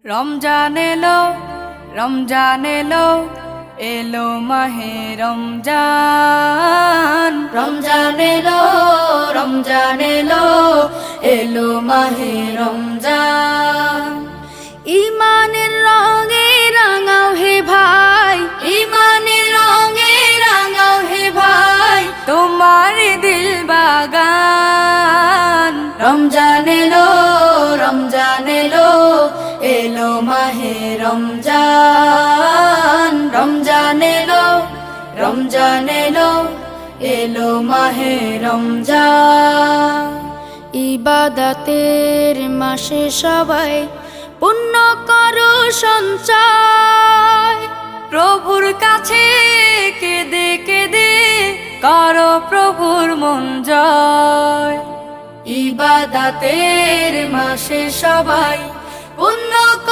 রমজান এলো, রমজান এলো, এলো মাহে রমজান। রমজান এলো, রমজান এলো, এলো মাহে রমজান। ইমানের রঙে রাঙাও হে ভাই, ইমানের রঙে রাঙাও হে ভাই, তোমার দিল বাগান। রমজান এলো, রমজান এলো, এলো মাহে রমজান। রমজান এলো, রমজান এলো, এলো মাহে রমজান। ইবাদতের মাসে সবাই পুণ্য করো সঞ্চয়, প্রভুর কাছে কেঁদে কেঁদে করো প্রভুর মন জয়। ইবাদতের মাসে সবাই পুণ্য